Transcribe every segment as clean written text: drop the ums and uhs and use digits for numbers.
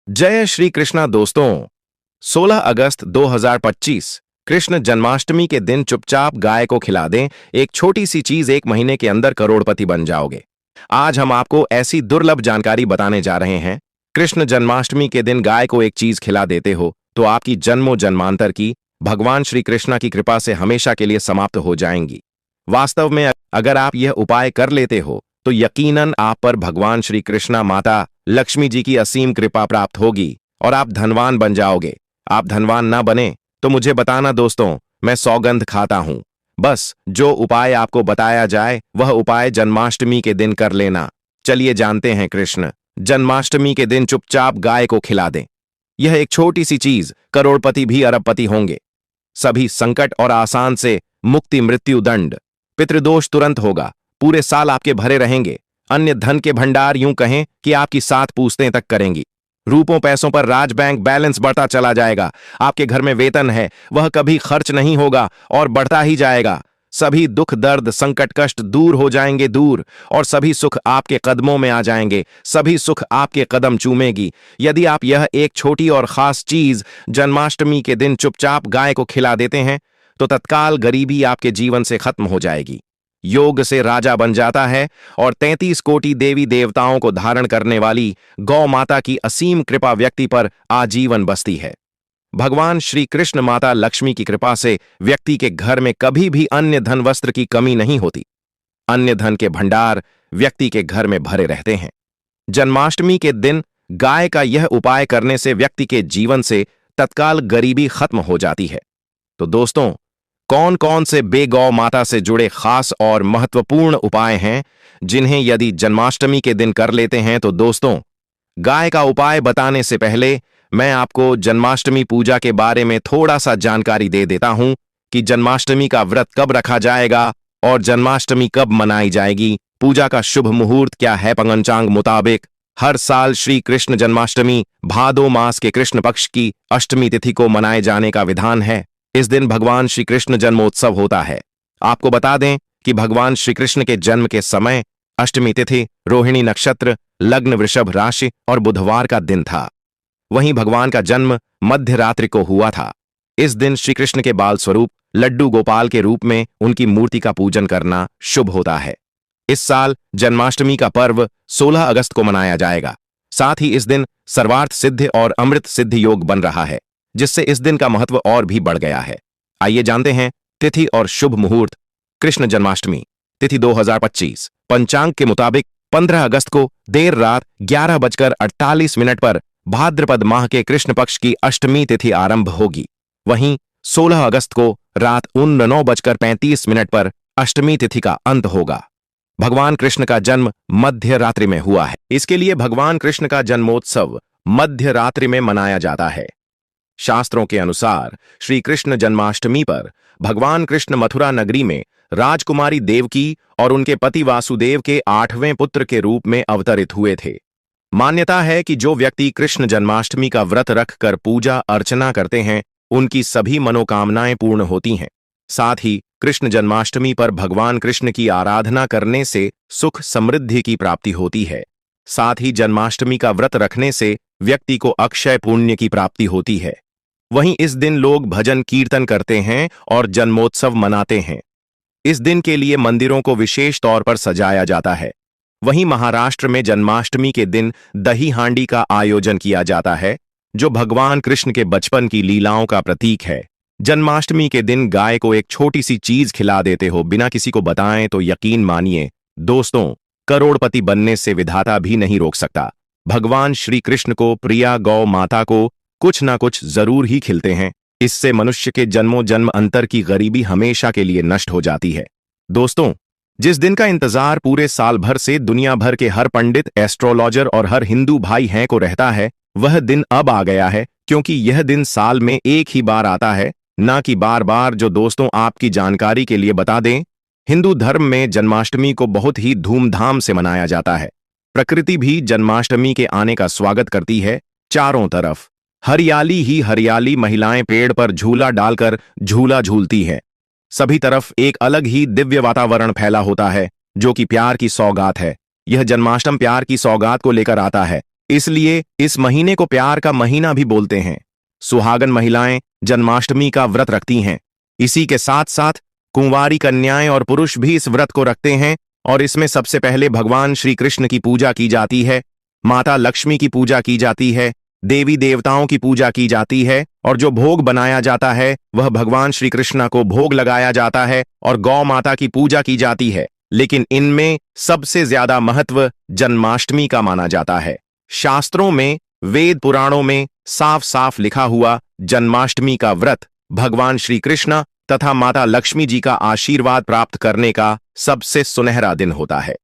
जय श्री कृष्णा दोस्तों। 16 अगस्त 2025 कृष्ण जन्माष्टमी के दिन चुपचाप गाय को खिला दें, एक छोटी सी चीज 1 महीने के अंदर करोड़पति बन जाओगे। आज हम आपको ऐसी दुर्लभ जानकारी बताने जा रहे हैं। कृष्ण जन्माष्टमी के दिन गाय को एक चीज खिला देते हो तो आपकी जन्मों जन्मांतर की भगवान श्री कृष्णा की कृपा से हमेशा के लिए समाप्त हो जाएंगी। वास्तव में अगर आप यह उपाय कर लेते हो तो यकीनन आप पर भगवान श्री कृष्णा माता लक्ष्मी जी की असीम कृपा प्राप्त होगी और आप धनवान बन जाओगे। आप धनवान ना बने तो मुझे बताना दोस्तों, मैं सौगंध खाता हूं। बस जो उपाय आपको बताया जाए वह उपाय जन्माष्टमी के दिन कर लेना। चलिए जानते हैं। कृष्ण जन्माष्टमी के दिन चुपचाप गाय को खिला दें। यह एक छोटी सी चीज करोड़पति भी अरबपति होंगे। सभी संकट और आसान से मुक्ति, मृत्यु दंड, पितृदोष तुरंत होगा। पूरे साल आपके भरे रहेंगे। अन्य धन के भंडार यूं कहें कि आपकी 7 पूछतें तक करेंगी। रूपों पैसों पर राज बैंक बैलेंस बढ़ता चला जाएगा। आपके घर में वेतन है वह कभी खर्च नहीं होगा और बढ़ता ही जाएगा। सभी दुख दर्द संकट कष्ट दूर हो जाएंगे दूर, और सभी सुख आपके कदमों में आ जाएंगे। सभी सुख आपके कदम चूमेगी यदि आप यह एक छोटी और खास चीज जन्माष्टमी के दिन चुपचाप गाय को खिला देते हैं तो तत्काल गरीबी आपके जीवन से खत्म हो जाएगी। योग से राजा बन जाता है और 33 कोटि देवी देवताओं को धारण करने वाली गौ माता की असीम कृपा व्यक्ति पर आजीवन बसती है। भगवान श्री कृष्ण माता लक्ष्मी की कृपा से व्यक्ति के घर में कभी भी अन्य धन वस्त्र की कमी नहीं होती। अन्य धन के भंडार व्यक्ति के घर में भरे रहते हैं। जन्माष्टमी के दिन गाय का यह उपाय करने से व्यक्ति के जीवन से तत्काल गरीबी खत्म हो जाती है। तो दोस्तों, कौन कौन से बेगौ माता से जुड़े खास और महत्वपूर्ण उपाय हैं जिन्हें यदि जन्माष्टमी के दिन कर लेते हैं तो दोस्तों, गाय का उपाय बताने से पहले मैं आपको जन्माष्टमी पूजा के बारे में थोड़ा सा जानकारी दे देता हूं कि जन्माष्टमी का व्रत कब रखा जाएगा और जन्माष्टमी कब मनाई जाएगी। पूजा का शुभ मुहूर्त क्या है। पंचांग मुताबिक हर साल श्री कृष्ण जन्माष्टमी भादो मास के कृष्ण पक्ष की अष्टमी तिथि को मनाए जाने का विधान है। इस दिन भगवान श्री कृष्ण जन्मोत्सव होता है। आपको बता दें कि भगवान श्री कृष्ण के जन्म के समय अष्टमी तिथि, रोहिणी नक्षत्र, लग्न वृषभ राशि और बुधवार का दिन था। वहीं भगवान का जन्म मध्य रात्रि को हुआ था। इस दिन श्री कृष्ण के बाल स्वरूप लड्डू गोपाल के रूप में उनकी मूर्ति का पूजन करना शुभ होता है। इस साल जन्माष्टमी का पर्व 16 अगस्त को मनाया जाएगा। साथ ही इस दिन सर्वार्थ सिद्ध और अमृत सिद्ध योग बन रहा है, जिससे इस दिन का महत्व और भी बढ़ गया है। आइए जानते हैं तिथि और शुभ मुहूर्त। कृष्ण जन्माष्टमी तिथि 2025 पंचांग के मुताबिक 15 अगस्त को देर रात 11:48 पर भाद्रपद माह के कृष्ण पक्ष की अष्टमी तिथि आरंभ होगी। वहीं 16 अगस्त को रात 9:35 पर अष्टमी तिथि का अंत होगा। भगवान कृष्ण का जन्म मध्य रात्रि में हुआ है, इसके लिए भगवान कृष्ण का जन्मोत्सव मध्य रात्रि में मनाया जाता है। शास्त्रों के अनुसार श्री कृष्ण जन्माष्टमी पर भगवान कृष्ण मथुरा नगरी में राजकुमारी देवकी और उनके पति वासुदेव के 8वें पुत्र के रूप में अवतरित हुए थे। मान्यता है कि जो व्यक्ति कृष्ण जन्माष्टमी का व्रत रखकर पूजा अर्चना करते हैं उनकी सभी मनोकामनाएं पूर्ण होती हैं। साथ ही कृष्ण जन्माष्टमी पर भगवान कृष्ण की आराधना करने से सुख समृद्धि की प्राप्ति होती है। साथ ही जन्माष्टमी का व्रत रखने से व्यक्ति को अक्षय पुण्य की प्राप्ति होती है। वहीं इस दिन लोग भजन कीर्तन करते हैं और जन्मोत्सव मनाते हैं। इस दिन के लिए मंदिरों को विशेष तौर पर सजाया जाता है। वहीं महाराष्ट्र में जन्माष्टमी के दिन दही हांडी का आयोजन किया जाता है, जो भगवान कृष्ण के बचपन की लीलाओं का प्रतीक है। जन्माष्टमी के दिन गाय को एक छोटी सी चीज खिला देते हो बिना किसी को बताएं तो यकीन मानिए दोस्तों, करोड़पति बनने से विधाता भी नहीं रोक सकता। भगवान श्री कृष्ण को प्रिया गौ माता को कुछ ना कुछ जरूर ही खिलते हैं। इससे मनुष्य के जन्मों जन्म अंतर की गरीबी हमेशा के लिए नष्ट हो जाती है। दोस्तों, जिस दिन का इंतजार पूरे साल भर से दुनिया भर के हर पंडित, एस्ट्रोलॉजर और हर हिंदू भाई हैं को रहता है, वह दिन अब आ गया है, क्योंकि यह दिन साल में एक ही बार आता है, ना कि बार बार। जो दोस्तों आपकी जानकारी के लिए बता दें, हिंदू धर्म में जन्माष्टमी को बहुत ही धूमधाम से मनाया जाता है। प्रकृति भी जन्माष्टमी के आने का स्वागत करती है। चारों तरफ हरियाली ही हरियाली, महिलाएं पेड़ पर झूला डालकर झूला झूलती हैं। सभी तरफ एक अलग ही दिव्य वातावरण फैला होता है, जो कि प्यार की सौगात है। यह जन्माष्टमी प्यार की सौगात को लेकर आता है। इसलिए इस महीने को प्यार का महीना भी बोलते हैं। सुहागन महिलाएं जन्माष्टमी का व्रत रखती हैं। इसी के साथ साथ कुंवारी कन्याएं और पुरुष भी इस व्रत को रखते हैं और इसमें सबसे पहले भगवान श्री कृष्ण की पूजा की जाती है, माता लक्ष्मी की पूजा की जाती है, देवी देवताओं की पूजा की जाती है और जो भोग बनाया जाता है वह भगवान श्री कृष्ण को भोग लगाया जाता है और गौ माता की पूजा की जाती है। लेकिन इनमें सबसे ज्यादा महत्व जन्माष्टमी का माना जाता है। शास्त्रों में, वेद पुराणों में साफ साफ लिखा हुआ जन्माष्टमी का व्रत भगवान श्री कृष्ण तथा माता लक्ष्मी जी का आशीर्वाद प्राप्त करने का सबसे सुनहरा दिन होता है।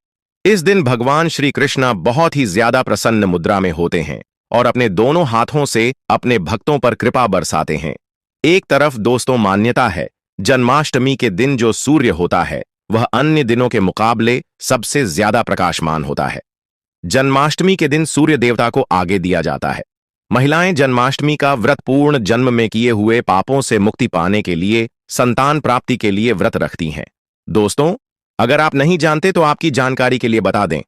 इस दिन भगवान श्री कृष्ण बहुत ही ज्यादा प्रसन्न मुद्रा में होते हैं और अपने दोनों हाथों से अपने भक्तों पर कृपा बरसाते हैं। एक तरफ दोस्तों मान्यता है, जन्माष्टमी के दिन जो सूर्य होता है वह अन्य दिनों के मुकाबले सबसे ज्यादा प्रकाशमान होता है। जन्माष्टमी के दिन सूर्य देवता को आगे दिया जाता है। महिलाएं जन्माष्टमी का व्रत पूर्ण जन्म में किए हुए पापों से मुक्ति पाने के लिए, संतान प्राप्ति के लिए व्रत रखती हैं। दोस्तों, अगर आप नहीं जानते तो आपकी जानकारी के लिए बता दें,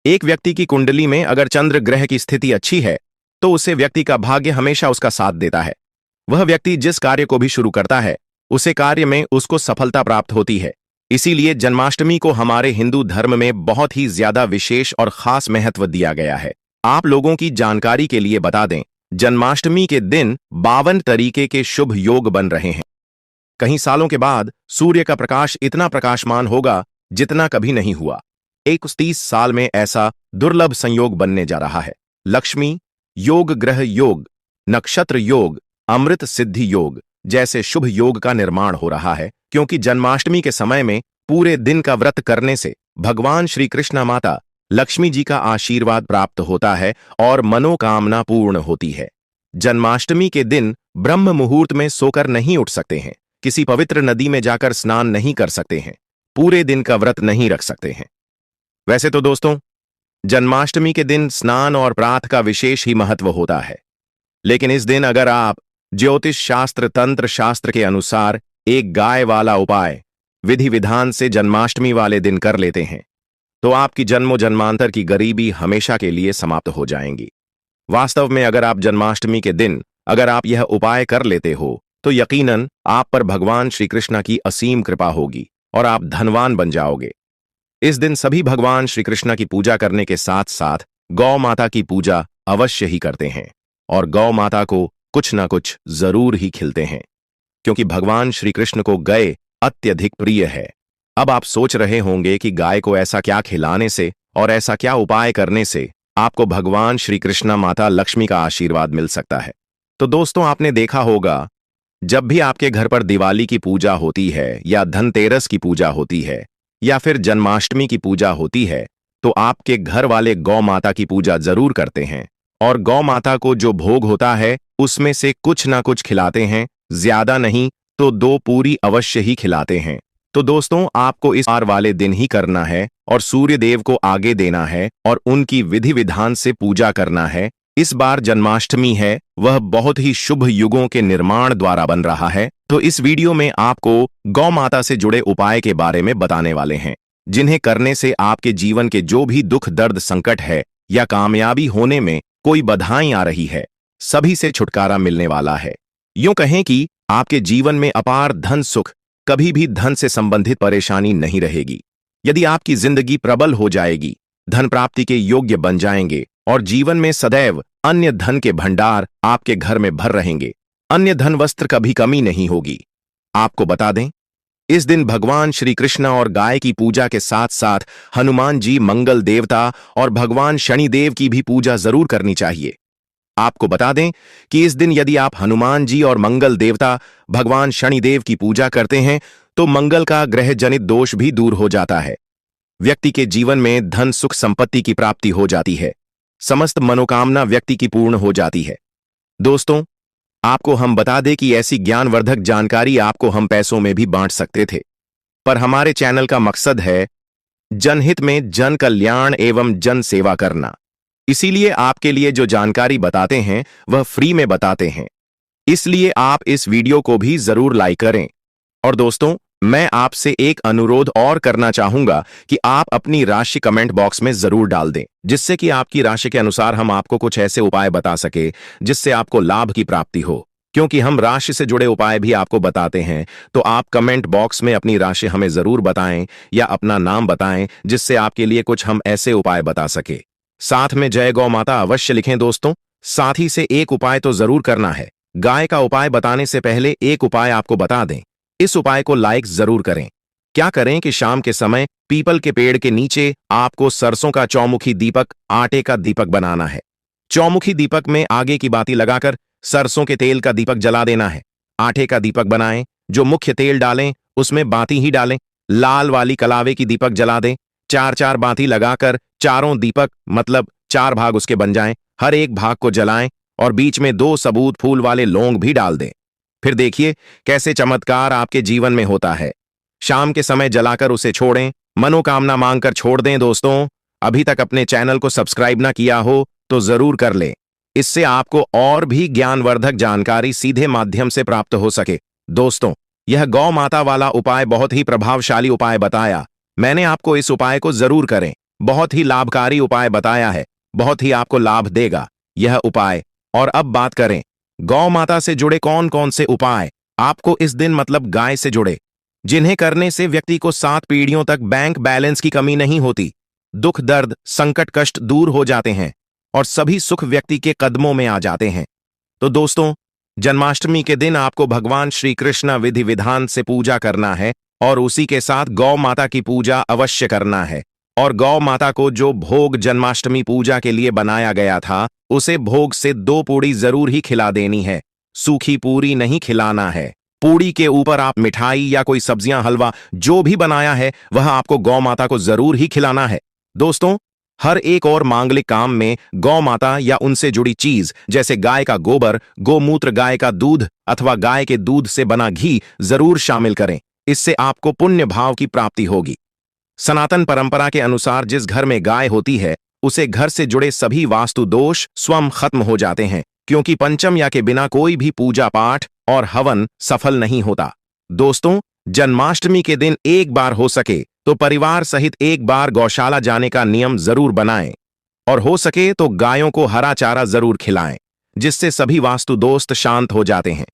एक व्यक्ति की कुंडली में अगर चंद्र ग्रह की स्थिति अच्छी है तो उसे व्यक्ति का भाग्य हमेशा उसका साथ देता है। वह व्यक्ति जिस कार्य को भी शुरू करता है उसे कार्य में उसको सफलता प्राप्त होती है। इसीलिए जन्माष्टमी को हमारे हिंदू धर्म में बहुत ही ज्यादा विशेष और खास महत्व दिया गया है। आप लोगों की जानकारी के लिए बता दें, जन्माष्टमी के दिन 52 तरीके के शुभ योग बन रहे हैं। कई सालों के बाद सूर्य का प्रकाश इतना प्रकाशमान होगा जितना कभी नहीं हुआ। 31 साल में ऐसा दुर्लभ संयोग बनने जा रहा है। लक्ष्मी योग, ग्रह योग, नक्षत्र योग, अमृत सिद्धि योग जैसे शुभ योग का निर्माण हो रहा है, क्योंकि जन्माष्टमी के समय में पूरे दिन का व्रत करने से भगवान श्री कृष्ण माता लक्ष्मी जी का आशीर्वाद प्राप्त होता है और मनोकामना पूर्ण होती है। जन्माष्टमी के दिन ब्रह्म मुहूर्त में सोकर नहीं उठ सकते हैं, किसी पवित्र नदी में जाकर स्नान नहीं कर सकते हैं, पूरे दिन का व्रत नहीं रख सकते हैं। वैसे तो दोस्तों, जन्माष्टमी के दिन स्नान और प्रातः का विशेष ही महत्व होता है, लेकिन इस दिन अगर आप ज्योतिष शास्त्र, तंत्र शास्त्र के अनुसार एक गाय वाला उपाय विधि विधान से जन्माष्टमी वाले दिन कर लेते हैं तो आपकी जन्मों जन्मांतर की गरीबी हमेशा के लिए समाप्त हो जाएंगी। वास्तव में अगर आप जन्माष्टमी के दिन अगर आप यह उपाय कर लेते हो तो यकीनन आप पर भगवान श्री कृष्ण की असीम कृपा होगी और आप धनवान बन जाओगे। इस दिन सभी भगवान श्री कृष्ण की पूजा करने के साथ साथ गौ माता की पूजा अवश्य ही करते हैं और गौ माता को कुछ ना कुछ जरूर ही खिलते हैं, क्योंकि भगवान श्री कृष्ण को गाय अत्यधिक प्रिय है। अब आप सोच रहे होंगे कि गाय को ऐसा क्या खिलाने से और ऐसा क्या उपाय करने से आपको भगवान श्री कृष्ण माता लक्ष्मी का आशीर्वाद मिल सकता है। तो दोस्तों, आपने देखा होगा जब भी आपके घर पर दिवाली की पूजा होती है या धनतेरस की पूजा होती है या फिर जन्माष्टमी की पूजा होती है तो आपके घर वाले गौ माता की पूजा जरूर करते हैं और गौ माता को जो भोग होता है उसमें से कुछ ना कुछ खिलाते हैं, ज्यादा नहीं तो 2 पूरी अवश्य ही खिलाते हैं। तो दोस्तों, आपको इस बार वाले दिन ही करना है और सूर्य देव को आगे देना है और उनकी विधि विधान से पूजा करना है। इस बार जन्माष्टमी है वह बहुत ही शुभ युगों के निर्माण द्वारा बन रहा है। तो इस वीडियो में आपको गौ माता से जुड़े उपाय के बारे में बताने वाले हैं, जिन्हें करने से आपके जीवन के जो भी दुख, दर्द, संकट है या कामयाबी होने में कोई बाधाएं आ रही है, सभी से छुटकारा मिलने वाला है। यूं कहें कि आपके जीवन में अपार धन सुख, कभी भी धन से संबंधित परेशानी नहीं रहेगी। यदि आपकी जिंदगी प्रबल हो जाएगी, धन प्राप्ति के योग्य बन जाएंगे और जीवन में सदैव अन्य धन के भंडार आपके घर में भर रहेंगे, अन्य धन वस्त्र कभी कमी नहीं होगी। आपको बता दें, इस दिन भगवान श्री कृष्ण और गाय की पूजा के साथ साथ हनुमान जी, मंगल देवता और भगवान शनिदेव की भी पूजा जरूर करनी चाहिए। आपको बता दें कि इस दिन यदि आप हनुमान जी और मंगल देवता भगवान शनिदेव की पूजा करते हैं तो मंगल का ग्रह जनित दोष भी दूर हो जाता है। व्यक्ति के जीवन में धन, सुख, संपत्ति की प्राप्ति हो जाती है, समस्त मनोकामना व्यक्ति की पूर्ण हो जाती है। दोस्तों, आपको हम बता दें कि ऐसी ज्ञानवर्धक जानकारी आपको हम पैसों में भी बांट सकते थे, पर हमारे चैनल का मकसद है जनहित में जन कल्याण एवं जन सेवा करना। इसीलिए आपके लिए जो जानकारी बताते हैं वह फ्री में बताते हैं। इसलिए आप इस वीडियो को भी जरूर लाइक करें। और दोस्तों, मैं आपसे एक अनुरोध और करना चाहूंगा कि आप अपनी राशि कमेंट बॉक्स में जरूर डाल दें, जिससे कि आपकी राशि के अनुसार हम आपको कुछ ऐसे उपाय बता सके जिससे आपको लाभ की प्राप्ति हो। क्योंकि हम राशि से जुड़े उपाय भी आपको बताते हैं, तो आप कमेंट बॉक्स में अपनी राशि हमें जरूर बताएं या अपना नाम बताएं, जिससे आपके लिए कुछ हम ऐसे उपाय बता सके। साथ में जय गौ माता अवश्य लिखें दोस्तों। साथ ही से एक उपाय तो जरूर करना है। गाय का उपाय बताने से पहले एक उपाय आपको बता दें। इस उपाय को लाइक जरूर करें। क्या करें कि शाम के समय पीपल के पेड़ के नीचे आपको सरसों का चौमुखी दीपक, आटे का दीपक बनाना है। चौमुखी दीपक में आगे की बाती लगाकर सरसों के तेल का दीपक जला देना है। आटे का दीपक बनाएं, जो मुख्य तेल डालें उसमें बाती ही डालें। लाल वाली कलावे की दीपक जला दें। चार चार बाती लगाकर चारों दीपक मतलब 4 भाग उसके बन जाएं। हर एक भाग को जलाएं और बीच में 2 सबूत फूल वाले लौंग भी डाल दें। फिर देखिए कैसे चमत्कार आपके जीवन में होता है। शाम के समय जलाकर उसे छोड़ें, मनोकामना मांगकर छोड़ दें। दोस्तों, अभी तक अपने चैनल को सब्सक्राइब ना किया हो तो जरूर कर लें। इससे आपको और भी ज्ञानवर्धक जानकारी सीधे माध्यम से प्राप्त हो सके। दोस्तों, यह गौ माता वाला उपाय बहुत ही प्रभावशाली उपाय बताया मैंने आपको। इस उपाय को जरूर करें। बहुत ही लाभकारी उपाय बताया है, बहुत ही आपको लाभ देगा यह उपाय। और अब बात करें गौ माता से जुड़े कौन कौन से उपाय आपको इस दिन मतलब गाय से जुड़े, जिन्हें करने से व्यक्ति को 7 पीढ़ियों तक बैंक बैलेंस की कमी नहीं होती, दुख दर्द संकट कष्ट दूर हो जाते हैं और सभी सुख व्यक्ति के कदमों में आ जाते हैं। तो दोस्तों, जन्माष्टमी के दिन आपको भगवान श्री कृष्ण विधि विधान से पूजा करना है और उसी के साथ गौ माता की पूजा अवश्य करना है। और गौ माता को जो भोग जन्माष्टमी पूजा के लिए बनाया गया था, उसे भोग से 2 पूड़ी जरूर ही खिला देनी है। सूखी पूरी नहीं खिलाना है। पूड़ी के ऊपर आप मिठाई या कोई सब्जियां, हलवा जो भी बनाया है वह आपको गौ माता को जरूर ही खिलाना है। दोस्तों, हर एक और मांगलिक काम में गौ माता या उनसे जुड़ी चीज जैसे गाय का गोबर, गोमूत्र, गाय का दूध अथवा गाय के दूध से बना घी जरूर शामिल करें। इससे आपको पुण्य भाव की प्राप्ति होगी। सनातन परंपरा के अनुसार जिस घर में गाय होती है, उसे घर से जुड़े सभी वास्तु दोष स्वयं खत्म हो जाते हैं, क्योंकि पंचम या के बिना कोई भी पूजा पाठ और हवन सफल नहीं होता। दोस्तों, जन्माष्टमी के दिन एक बार हो सके तो परिवार सहित एक बार गौशाला जाने का नियम जरूर बनाएं और हो सके तो गायों को हरा चारा जरूर खिलाएं, जिससे सभी वास्तु दोस्त शांत हो जाते हैं।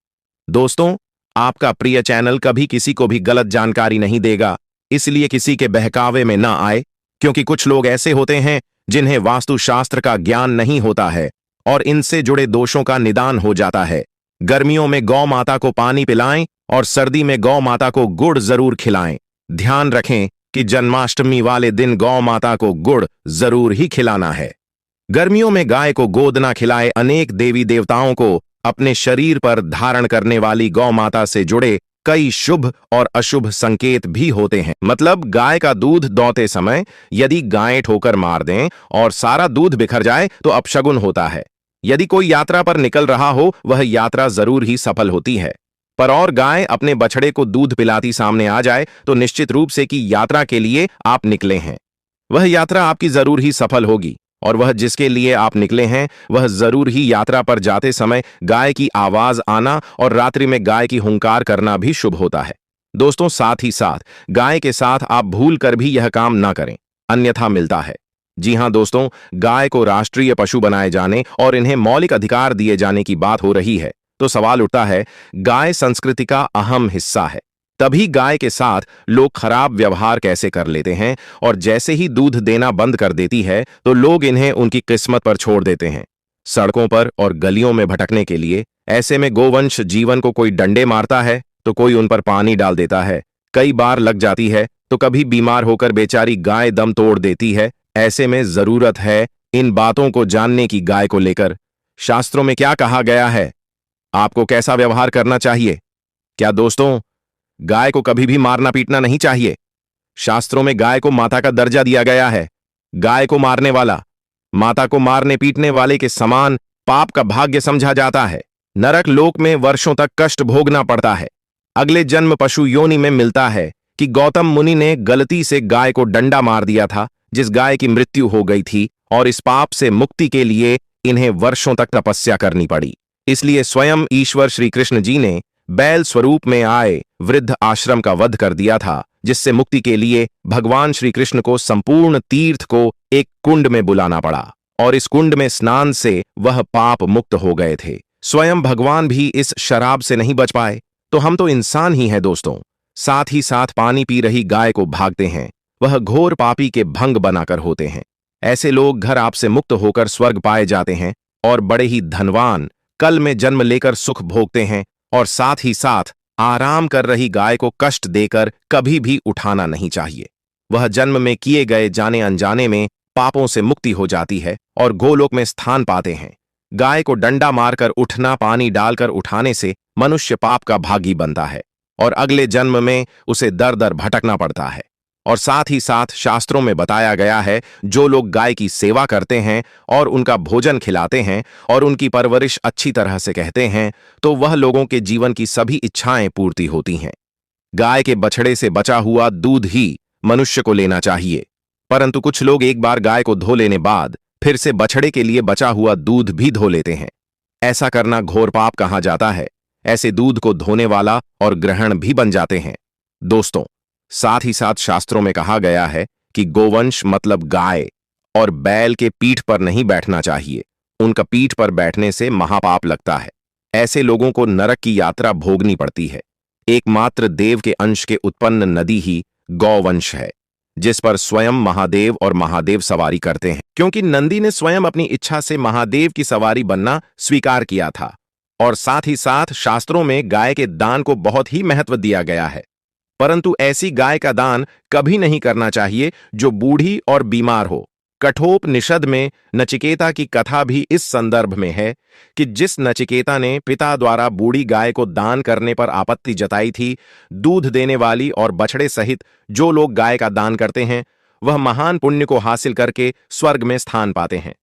दोस्तों, आपका प्रिय चैनल कभी किसी को भी गलत जानकारी नहीं देगा, इसलिए किसी के बहकावे में ना आए, क्योंकि कुछ लोग ऐसे होते हैं जिन्हें वास्तुशास्त्र का ज्ञान नहीं होता है और इनसे जुड़े दोषों का निदान हो जाता है। गर्मियों में गौ माता को पानी पिलाएं और सर्दी में गौ माता को गुड़ जरूर खिलाएं। ध्यान रखें कि जन्माष्टमी वाले दिन गौ माता को गुड़ जरूर ही खिलाना है। गर्मियों में गाय को गोद ना खिलाए। अनेक देवी देवताओं को अपने शरीर पर धारण करने वाली गौ माता से जुड़े कई शुभ और अशुभ संकेत भी होते हैं। मतलब गाय का दूध दोहते समय यदि गाय ठोकर मार दें और सारा दूध बिखर जाए तो अपशगुन होता है। यदि कोई यात्रा पर निकल रहा हो, वह यात्रा जरूर ही सफल होती है। पर और गाय अपने बछड़े को दूध पिलाती सामने आ जाए तो निश्चित रूप से कि यात्रा के लिए आप निकले हैं, वह यात्रा आपकी जरूर ही सफल होगी। और वह जिसके लिए आप निकले हैं वह जरूर ही यात्रा पर जाते समय गाय की आवाज आना और रात्रि में गाय की हुंकार करना भी शुभ होता है। दोस्तों, साथ ही साथ गाय के साथ आप भूल कर भी यह काम ना करें, अन्यथा मिलता है। जी हां दोस्तों, गाय को राष्ट्रीय पशु बनाए जाने और इन्हें मौलिक अधिकार दिए जाने की बात हो रही है, तो सवाल उठता है, गाय संस्कृति का अहम हिस्सा है, तभी गाय के साथ लोग खराब व्यवहार कैसे कर लेते हैं और जैसे ही दूध देना बंद कर देती है तो लोग इन्हें उनकी किस्मत पर छोड़ देते हैं, सड़कों पर और गलियों में भटकने के लिए। ऐसे में गोवंश जीवन को कोई डंडे मारता है तो कोई उन पर पानी डाल देता है, कई बार लग जाती है तो कभी बीमार होकर बेचारी गाय दम तोड़ देती है। ऐसे में जरूरत है इन बातों को जानने की। गाय को लेकर शास्त्रों में क्या कहा गया है, आपको कैसा व्यवहार करना चाहिए? क्या दोस्तों, गाय को कभी भी मारना पीटना नहीं चाहिए। शास्त्रों में गाय को माता का दर्जा दिया गया है। गाय को मारने वाला माता को मारने पीटने वाले के समान पाप का भाग्य समझा जाता है। नरक लोक में वर्षों तक कष्ट भोगना पड़ता है। अगले जन्म पशु योनि में मिलता है कि गौतम मुनि ने गलती से गाय को डंडा मार दिया था, जिस गाय की मृत्यु हो गई थी, और इस पाप से मुक्ति के लिए इन्हें वर्षों तक तपस्या करनी पड़ी। इसलिए स्वयं ईश्वर श्री कृष्ण जी ने बैल स्वरूप में आए वृद्ध आश्रम का वध कर दिया था, जिससे मुक्ति के लिए भगवान श्री कृष्ण को संपूर्ण तीर्थ को एक कुंड में बुलाना पड़ा और इस कुंड में स्नान से वह पाप मुक्त हो गए थे। स्वयं भगवान भी इस शराब से नहीं बच पाए, तो हम तो इंसान ही हैं दोस्तों। साथ ही साथ पानी पी रही गाय को भागते हैं, वह घोर पापी के भंग बनाकर होते हैं। ऐसे लोग घर आपसे मुक्त होकर स्वर्ग पाए जाते हैं और बड़े ही धनवान कल में जन्म लेकर सुख भोगते हैं। और साथ ही साथ आराम कर रही गाय को कष्ट देकर कभी भी उठाना नहीं चाहिए। वह जन्म में किए गए जाने अनजाने में पापों से मुक्ति हो जाती है और गोलोक में स्थान पाते हैं। गाय को डंडा मारकर उठना, पानी डालकर उठाने से मनुष्य पाप का भागी बनता है और अगले जन्म में उसे दर दर भटकना पड़ता है। और साथ ही साथ शास्त्रों में बताया गया है, जो लोग गाय की सेवा करते हैं और उनका भोजन खिलाते हैं और उनकी परवरिश अच्छी तरह से कहते हैं, तो वह लोगों के जीवन की सभी इच्छाएं पूर्ति होती हैं। गाय के बछड़े से बचा हुआ दूध ही मनुष्य को लेना चाहिए, परंतु कुछ लोग एक बार गाय को धो लेने बाद फिर से बछड़े के लिए बचा हुआ दूध भी धो लेते हैं। ऐसा करना घोर पाप कहा जाता है। ऐसे दूध को धोने वाला और ग्रहण भी बन जाते हैं। दोस्तों, साथ ही साथ शास्त्रों में कहा गया है कि गोवंश मतलब गाय और बैल के पीठ पर नहीं बैठना चाहिए। उनका पीठ पर बैठने से महापाप लगता है। ऐसे लोगों को नरक की यात्रा भोगनी पड़ती है। एकमात्र देव के अंश के उत्पन्न नदी ही गौवंश है, जिस पर स्वयं महादेव और महादेव सवारी करते हैं, क्योंकि नंदी ने स्वयं अपनी इच्छा से महादेव की सवारी बनना स्वीकार किया था। और साथ ही साथ शास्त्रों में गाय के दान को बहुत ही महत्व दिया गया है, परंतु ऐसी गाय का दान कभी नहीं करना चाहिए जो बूढ़ी और बीमार हो। कठोपनिषद में नचिकेता की कथा भी इस संदर्भ में है कि जिस नचिकेता ने पिता द्वारा बूढ़ी गाय को दान करने पर आपत्ति जताई थी, दूध देने वाली और बछड़े सहित जो लोग गाय का दान करते हैं, वह महान पुण्य को हासिल करके स्वर्ग में स्थान पाते हैं।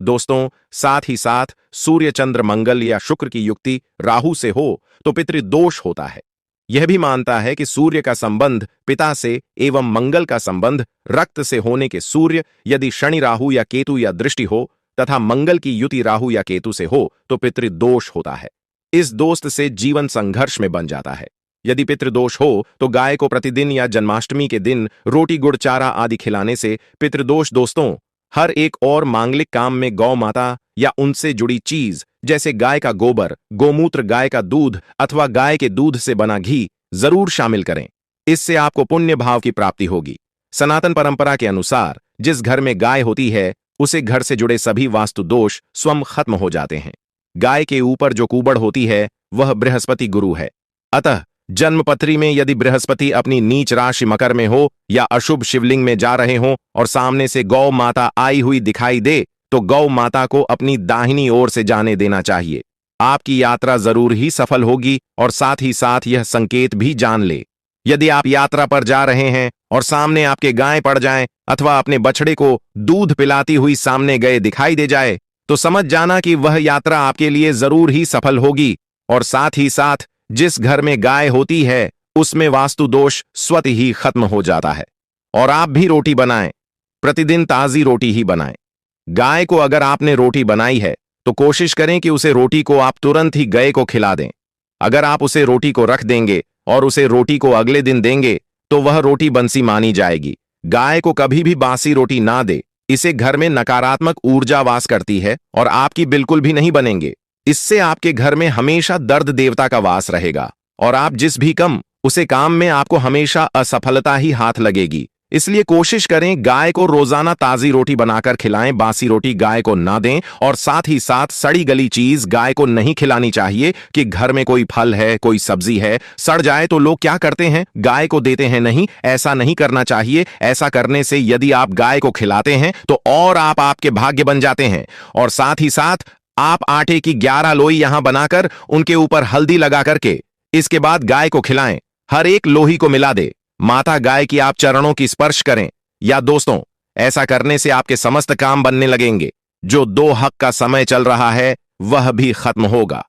दोस्तों, साथ ही साथ सूर्य, चंद्र, मंगल या शुक्र की युक्ति राहु से हो तो पितृदोष होता है। यह भी मानता है कि सूर्य का संबंध पिता से एवं मंगल का संबंध रक्त से होने के सूर्य, यदि शनि, राहु या केतु या दृष्टि हो तथा मंगल की युति राहु या केतु से हो तो पितृदोष होता है। इस दोस्त से जीवन संघर्ष में बन जाता है। यदि पितृदोष हो तो गाय को प्रतिदिन या जन्माष्टमी के दिन रोटी, गुड़, चारा आदि खिलाने से पितृदोष दोस्तों हर एक और मांगलिक काम में गौ माता या उनसे जुड़ी चीज जैसे गाय का गोबर, गोमूत्र, गाय का दूध अथवा गाय के दूध से बना घी जरूर शामिल करें। इससे आपको पुण्य भाव की प्राप्ति होगी। सनातन परंपरा के अनुसार जिस घर में गाय होती है उसे घर से जुड़े सभी वास्तु दोष स्वयं खत्म हो जाते हैं। गाय के ऊपर जो कुबड़ होती है वह बृहस्पति गुरु है। अतः जन्मपत्री में यदि बृहस्पति अपनी नीच राशि मकर में हो या अशुभ शिवलिंग में जा रहे हो और सामने से गौ माता आई हुई दिखाई दे तो गौ माता को अपनी दाहिनी ओर से जाने देना चाहिए। आपकी यात्रा जरूर ही सफल होगी। और साथ ही साथ यह संकेत भी जान ले, यदि आप यात्रा पर जा रहे हैं और सामने आपके गाय पड़ जाएं अथवा अपने बछड़े को दूध पिलाती हुई सामने गए दिखाई दे जाए तो समझ जाना कि वह यात्रा आपके लिए जरूर ही सफल होगी। और साथ ही साथ जिस घर में गाय होती है उसमें वास्तु दोष स्वतः ही खत्म हो जाता है। और आप भी रोटी बनाएं, प्रतिदिन ताजी रोटी ही बनाएं। गाय को अगर आपने रोटी बनाई है तो कोशिश करें कि उसे रोटी को आप तुरंत ही गाय को खिला दें। अगर आप उसे रोटी को रख देंगे और उसे रोटी को अगले दिन देंगे तो वह रोटी बंसी मानी जाएगी। गाय को कभी भी बासी रोटी ना दे, इसे घर में नकारात्मक ऊर्जा वास करती है और आपकी बिल्कुल भी नहीं बनेंगे। इससे आपके घर में हमेशा दर्द देवता का वास रहेगा और आप जिस भी उसे काम में आपको हमेशा असफलता ही हाथ लगेगी। इसलिए कोशिश करें गाय को रोजाना ताजी रोटी बनाकर खिलाएं, बासी रोटी गाय को ना दें। और साथ ही साथ सड़ी गली चीज गाय को नहीं खिलानी चाहिए कि घर में कोई फल है, कोई सब्जी है, सड़ जाए तो लोग क्या करते हैं, गाय को देते हैं। नहीं, ऐसा नहीं करना चाहिए। ऐसा करने से यदि आप गाय को खिलाते हैं तो और आप आपके भाग्य बन जाते हैं। और साथ ही साथ आप आटे की 11 लोई यहां बनाकर उनके ऊपर हल्दी लगा करके इसके बाद गाय को खिलाएं। हर एक लोही को मिला दे, माता गाय की आप चरणों की स्पर्श करें। या दोस्तों, ऐसा करने से आपके समस्त काम बनने लगेंगे। जो दो हक का समय चल रहा है वह भी खत्म होगा।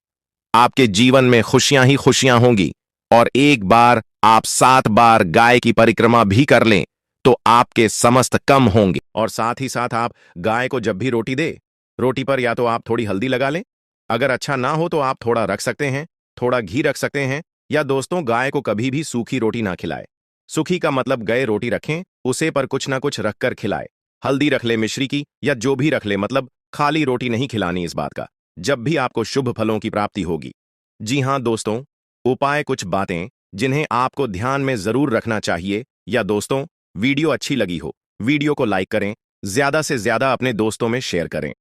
आपके जीवन में खुशियां ही खुशियां होंगी। और एक बार आप 7 बार गाय की परिक्रमा भी कर लें तो आपके समस्त कम होंगे। और साथ ही साथ आप गाय को जब भी रोटी दे, रोटी पर या तो आप थोड़ी हल्दी लगा लें, अगर अच्छा ना हो तो आप थोड़ा रख सकते हैं। थोड़ा घी रख सकते हैं, या दोस्तों गाय को कभी भी सूखी रोटी ना खिलाए। सूखी का मतलब गए रोटी रखें, उसे पर कुछ ना कुछ रखकर खिलाए। हल्दी रख ले मिश्री की, या जो भी रख ले, मतलब खाली रोटी नहीं खिलानी इस बात का, जब भी आपको शुभ फलों की प्राप्ति होगी। जी हाँ दोस्तों, उपाय कुछ बातें जिन्हें आपको ध्यान में जरूर रखना चाहिए। या दोस्तों, वीडियो अच्छी लगी हो, वीडियो को लाइक करें, ज्यादा से ज्यादा अपने दोस्तों में शेयर करें।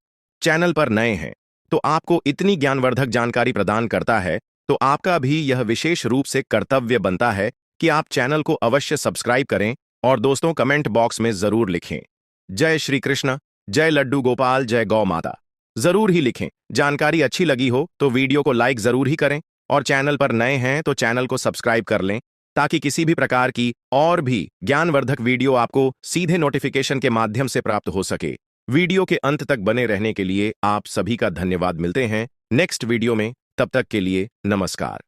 चैनल पर नए हैं तो आपको इतनी ज्ञानवर्धक जानकारी प्रदान करता है, तो आपका भी यह विशेष रूप से कर्तव्य बनता है कि आप चैनल को अवश्य सब्सक्राइब करें और दोस्तों कमेंट बॉक्स में जरूर लिखें, जय श्री कृष्ण, जय लड्डू गोपाल, जय गौ माता। जरूर ही लिखें। जानकारी अच्छी लगी हो तो वीडियो को लाइक जरूर ही करें, और चैनल पर नए हैं तो चैनल को सब्सक्राइब कर लें, ताकि किसी भी प्रकार की और भी ज्ञानवर्धक वीडियो आपको सीधे नोटिफिकेशन के माध्यम से प्राप्त हो सके। वीडियो के अंत तक बने रहने के लिए आप सभी का धन्यवाद। मिलते हैं नेक्स्ट वीडियो में, तब तक के लिए नमस्कार।